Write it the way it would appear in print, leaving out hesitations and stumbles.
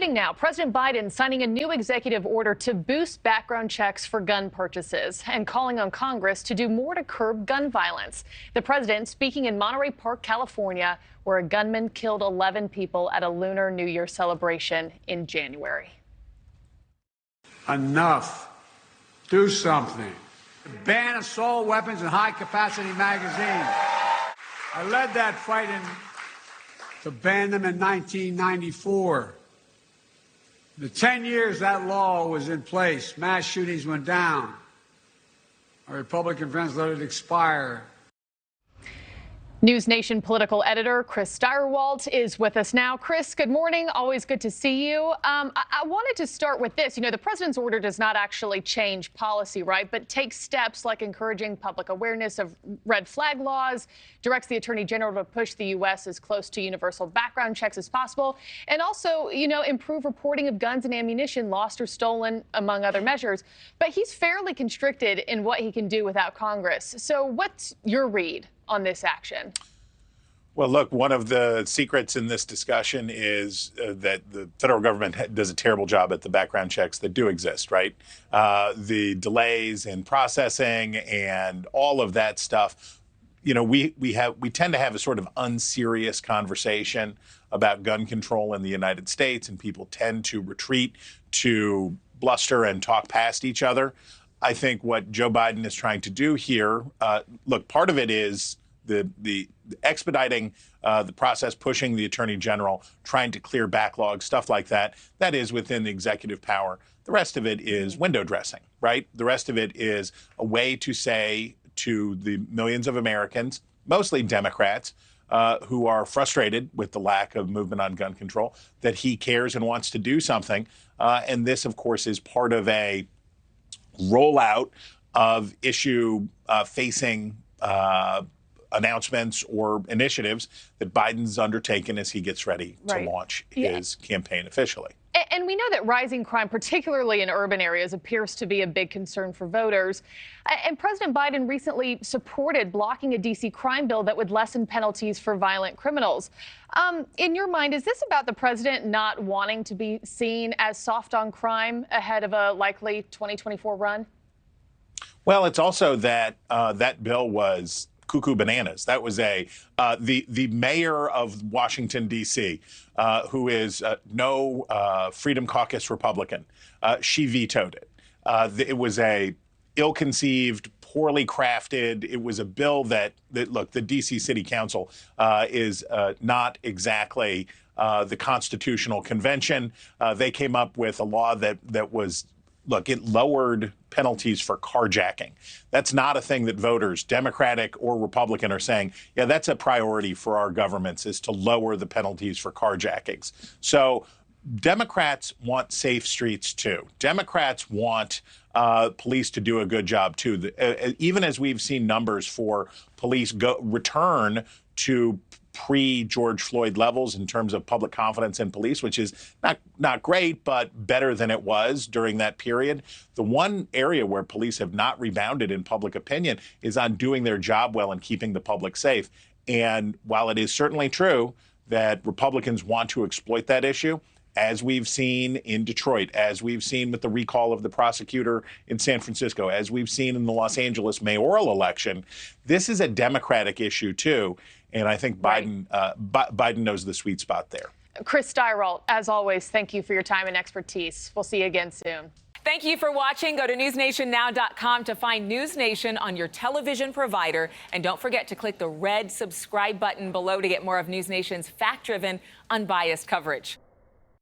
Breaking now, President Biden signing a new executive order to boost background checks for gun purchases and calling on Congress to do more to curb gun violence. The president speaking in Monterey Park, California, where a gunman killed 11 people at a Lunar New Year celebration in January. Enough. Do something. Ban assault weapons and high-capacity magazines. I led that fight to ban them in 1994. The 10 years that law was in place, mass shootings went down. Our Republican friends let it expire. NewsNation political editor Chris Stirewalt is with us now. Chris, good morning. Always good to see you. I wanted to start with this. You know, the president's order does not actually change policy, right, but takes steps like encouraging public awareness of red flag laws, directs the attorney general to push the U.S. as close to universal background checks as possible, and also, you know, improve reporting of guns and ammunition lost or stolen, among other measures. But he's fairly constricted in what he can do without Congress. So what's your read on this action? Well, look, one of the secrets in this discussion is that the federal government does a terrible job at the background checks that do exist, right? The delays in processing and all of that stuff. You know, we tend to have a sort of unserious conversation about gun control in the United States, and people tend to retreat to bluster and talk past each other. I think what Joe Biden is trying to do here, look, part of it is the expediting the process, pushing the attorney general, trying to clear backlogs, stuff like that. That is within the executive power. The rest of it is window dressing, right? The rest of it is a way to say to the millions of Americans, mostly Democrats, who are frustrated with the lack of movement on gun control, that he cares and wants to do something. And this, of course, is part of a rollout of issue facing announcements or initiatives that Biden's undertaken as he gets ready to launch his campaign officially. And we know that rising crime, particularly in urban areas, appears to be a big concern for voters. And President Biden recently supported blocking a D.C. crime bill that would lessen penalties for violent criminals. In your mind, is this about the president not wanting to be seen as soft on crime ahead of a likely 2024 run? Well, it's also that that bill was cuckoo bananas. That was the mayor of Washington, D.C., who is no Freedom Caucus Republican. She vetoed it. It was a ill-conceived, poorly crafted. It was a bill that look, the D.C. City Council is not exactly the Constitutional Convention. They came up with a law that was, look, it lowered penalties for carjacking. That's not a thing that voters, Democratic or Republican, are saying, yeah, that's a priority for our governments, is to lower the penalties for carjackings. So Democrats want safe streets, too. Democrats want police to do a good job, too. Even as we've seen numbers for police return to pre-George Floyd levels in terms of public confidence in police, which is not great, but better than it was during that period. The one area where police have not rebounded in public opinion is on doing their job well and keeping the public safe. And while it is certainly true that Republicans want to exploit that issue, as we've seen in Detroit, as we've seen with the recall of the prosecutor in San Francisco, as we've seen in the Los Angeles mayoral election, this is a Democratic issue, too. And I think Biden knows the sweet spot there. Chris Stirewalt, as always, thank you for your time and expertise. We'll see you again soon. Thank you for watching. Go to newsnationnow.com to find NewsNation on your television provider. And don't forget to click the red subscribe button below to get more of NewsNation's fact-driven, unbiased coverage.